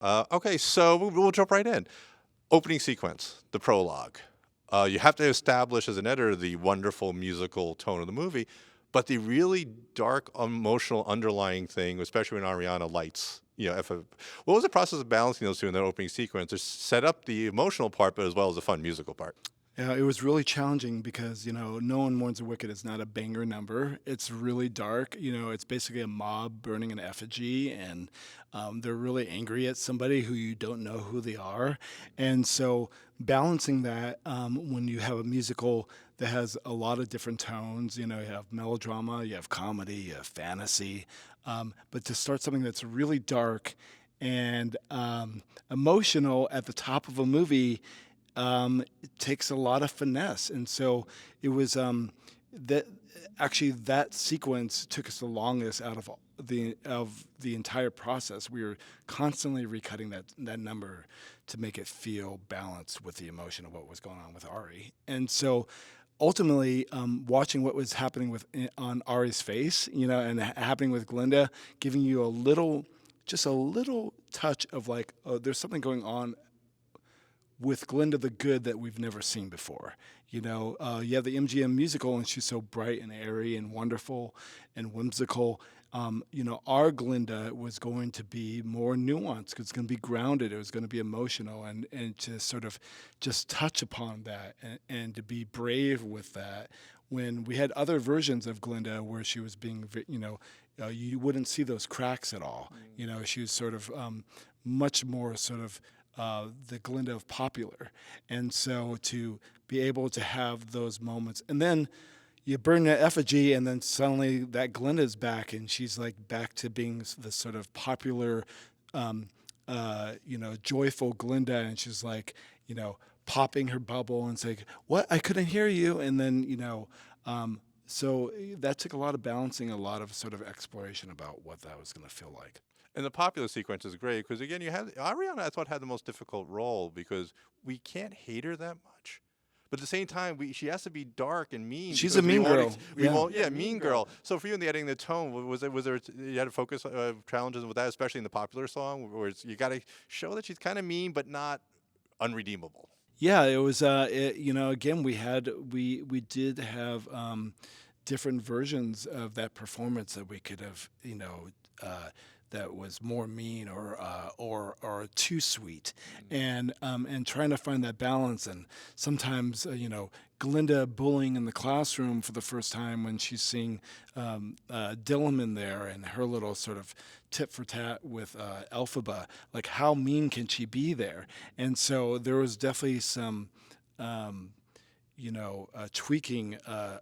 Okay, so we'll jump right in. Opening sequence, the prologue. You have to establish as an editor the wonderful musical tone of the movie, but the really dark emotional underlying thing, especially when Ariana lights, what was the process of balancing those two in the opening sequence to set up the emotional part, but as well as the fun musical part? Yeah, it was really challenging because, No One Mourns the Wicked is not a banger number. It's really dark. It's basically a mob burning an effigy, and they're really angry at somebody who you don't know who they are. And so, balancing that when you have a musical that has a lot of different tones, you have melodrama, you have comedy, you have fantasy, but to start something that's really dark and emotional at the top of a movie it takes a lot of finesse, and so it was that actually that sequence took us the longest out of the entire process. We were constantly recutting that number to make it feel balanced with the emotion of what was going on with Ari, and so ultimately watching what was happening with on Ari's face, and happening with Glinda, giving you just a little touch of like, oh, there's something going on with Glinda the Good that we've never seen before. You have the MGM musical, and she's so bright and airy and wonderful and whimsical. Our Glinda was going to be more nuanced. It's going to be grounded. It was going to be emotional, and to sort of just touch upon that and to be brave with that. When we had other versions of Glinda where she was being, you wouldn't see those cracks at all. She was sort of much more sort of the Glinda of popular. And so to be able to have those moments, and then you burn that effigy, and then suddenly that Glinda's back, and she's like back to being the sort of popular, joyful Glinda, and she's like, popping her bubble and saying, "What? I couldn't hear you," and then so that took a lot of balancing, a lot of sort of exploration about what that was going to feel like. And the popular sequence is great because again, you had Ariana. I thought had the most difficult role because we can't hate her that much, but at the same time, she has to be dark and mean She's a because we mean won't girl. we Yeah. won't mean girl. So for you in the editing the tone, was there you had to focus challenges with that, especially in the popular song, where you got to show that she's kind of mean but not unredeemable. Yeah, it was. Again, we did have different versions of that performance that we could have, that was more mean or too sweet, and trying to find that balance. And sometimes, Glinda bullying in the classroom for the first time when she's seeing Dylan in there and her little sort of tit for tat with Elphaba. Like, how mean can she be there? And so there was definitely some. Um, tweaking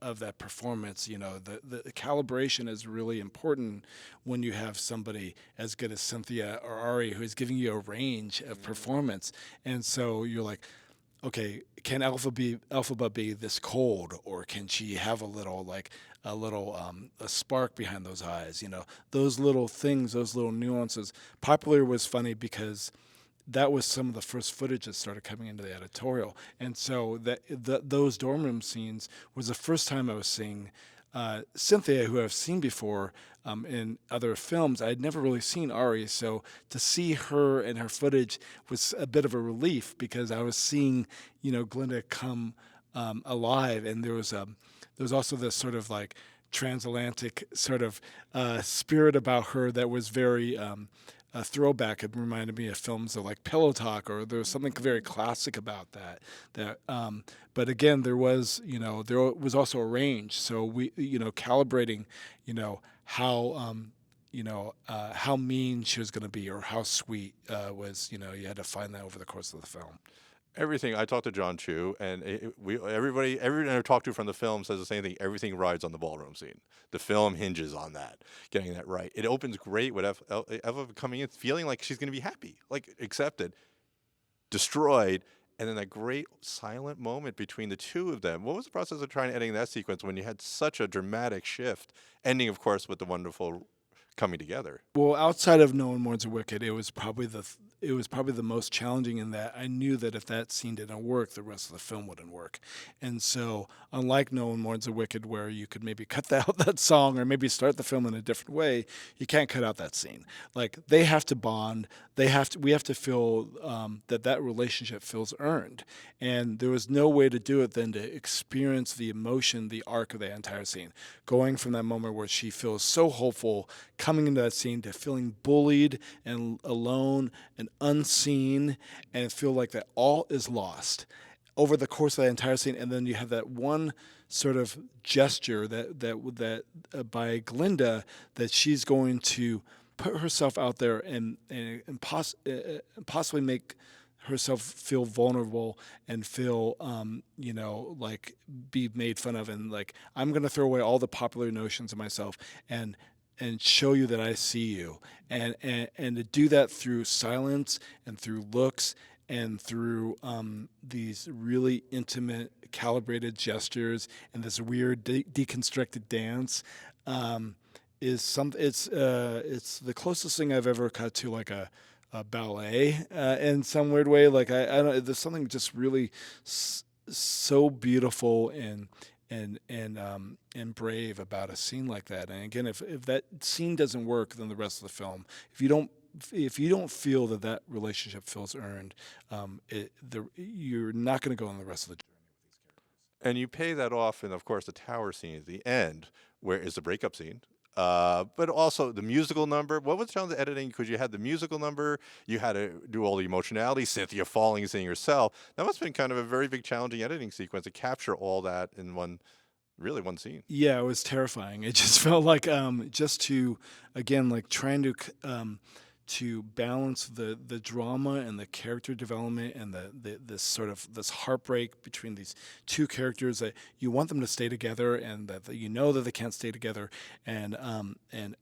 of that performance. The calibration is really important when you have somebody as good as Cynthia or Ari who is giving you a range of performance. And so you're like, okay, can Elphaba be this cold, or can she have a spark behind those eyes? Those little things, those little nuances. Popular was funny because that was some of the first footage that started coming into the editorial, and so those dorm room scenes was the first time I was seeing Cynthia, who I've seen before in other films. I had never really seen Ari, so to see her and her footage was a bit of a relief because I was seeing, Glinda come alive, and there was also this sort of like transatlantic sort of spirit about her that was very a throwback. It reminded me of films of like Pillow Talk, or there was something very classic about that. But again, there was also a range. So we, calibrating, how, how mean she was going to be, or how sweet was, you had to find that over the course of the film. Everything I talked to John Chu, and everyone I talked to from the film says the same thing. Everything rides on the ballroom scene. The film hinges on that, getting that right. It opens great with Eva coming in, feeling like she's going to be happy, like accepted, destroyed, and then that great silent moment between the two of them. What was the process of trying to editing that sequence when you had such a dramatic shift, ending, of course, with the wonderful coming together. Well, outside of No One Mourns a Wicked, it was probably the most challenging in that I knew that if that scene didn't work, the rest of the film wouldn't work. And so, unlike No One Mourns a Wicked, where you could maybe cut out that song or maybe start the film in a different way, you can't cut out that scene. Like they have to bond. We have to feel that relationship feels earned. And there was no way to do it than to experience the emotion, the arc of the entire scene, going from that moment where she feels so hopeful, coming into that scene to feeling bullied and alone and unseen, and feel like that all is lost over the course of that entire scene. And then you have that one sort of gesture that by Glinda, that she's going to put herself out there and possibly make herself feel vulnerable and feel like be made fun of, and like, I'm going to throw away all the popular notions of myself and show you that I see you, and to do that through silence and through looks and through these really intimate, calibrated gestures and this weird deconstructed dance is some. It's the closest thing I've ever cut to like a ballet in some weird way. Like I don't. There's something just really so beautiful and brave about a scene like that. And again, if that scene doesn't work, then the rest of the film, if you don't feel that relationship feels earned, you're not going to go on the rest of the journey. And you pay that off in, of course, the tower scene at the end, where is the breakup scene. But also the musical number. What was the challenge of editing? Because you had the musical number, you had to do all the emotionality, Cynthia falling and seeing herself. That must have been kind of a very big challenging editing sequence to capture all that in one scene. Yeah, it was terrifying. It just felt like just to, again, like trying to balance the drama and the character development and this sort of this heartbreak between these two characters, that you want them to stay together and that you know that they can't stay together, and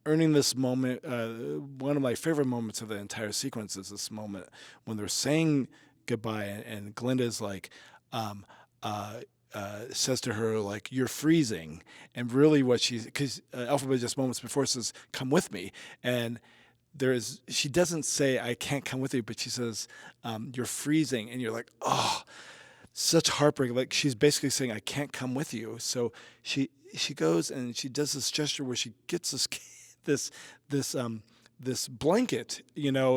earning this moment. One of my favorite moments of the entire sequence is this moment when they're saying goodbye, and Glinda's like says to her, like, you're freezing, and really what she's, because Elphaba just moments before says, come with me, and she doesn't say I can't come with you, but she says you're freezing, and you're like, oh, such heartbreak. Like she's basically saying I can't come with you. So she goes and she does this gesture where she gets this blanket,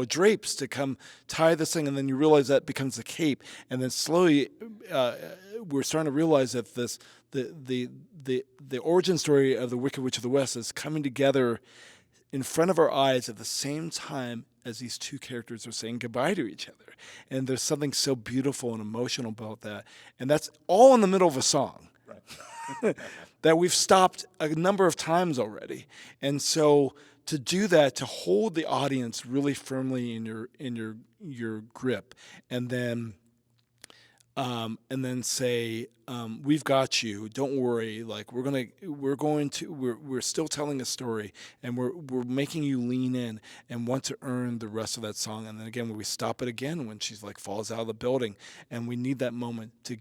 drapes to come tie this thing, and then you realize that becomes a cape, and then slowly we're starting to realize that the origin story of the Wicked Witch of the West is coming together in front of our eyes at the same time as these two characters are saying goodbye to each other. And there's something so beautiful and emotional about that. And that's all in the middle of a song. Right. That we've stopped a number of times already. And so to do that, to hold the audience really firmly in your grip, and then say, we've got you, don't worry, like we're still telling a story, and we're making you lean in and want to earn the rest of that song. And then again, we stop it again when she's like falls out of the building, and we need that moment to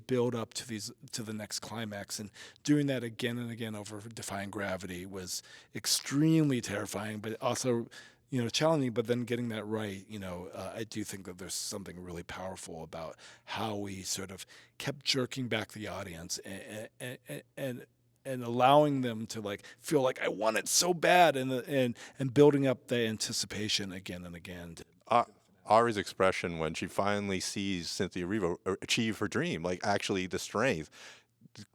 build up to the next climax. And doing that again and again over Defying Gravity was extremely terrifying, but also challenging. But then getting that right, I do think that there's something really powerful about how we sort of kept jerking back the audience and allowing them to like feel like I want it so bad, and building up the anticipation again and again. Ari's expression when she finally sees Cynthia Erivo achieve her dream, like actually the strength,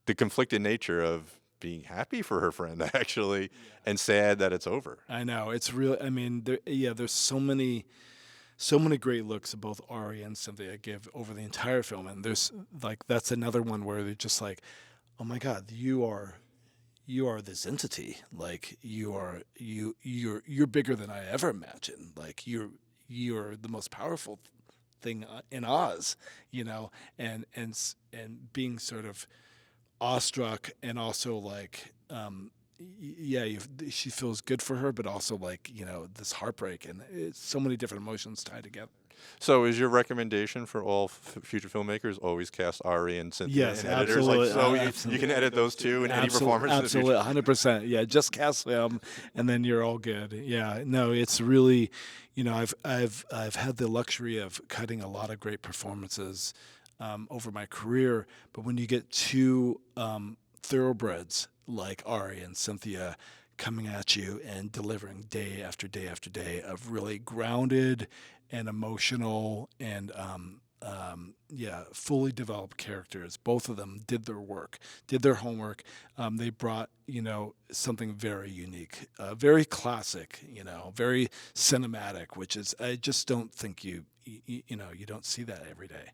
the conflicted nature of being happy for her friend actually, and sad that it's over. I know, it's really, I mean, there's so many great looks of both Ari and Cynthia give over the entire film, and there's like, that's another one where they're just like, oh my God, you are this entity, like you're bigger than I ever imagined, like you're the most powerful thing in Oz, and being sort of awestruck, and also like yeah, she feels good for her, but also like this heartbreak, and it's so many different emotions tied together. So, is your recommendation for all future filmmakers always cast Ari and Cynthia Yes, and editors? Like, absolutely, so you absolutely. can edit those two in any performance in the future. Absolutely, 100%. Yeah, just cast them, and then you're all good. Yeah, no, it's really, I've had the luxury of cutting a lot of great performances over my career, but when you get two thoroughbreds like Ari and Cynthia coming at you and delivering day after day after day of really grounded and emotional and fully developed characters. Both of them did their work, did their homework. They brought, something very unique, very classic, very cinematic, which is, I just don't think you don't see that every day.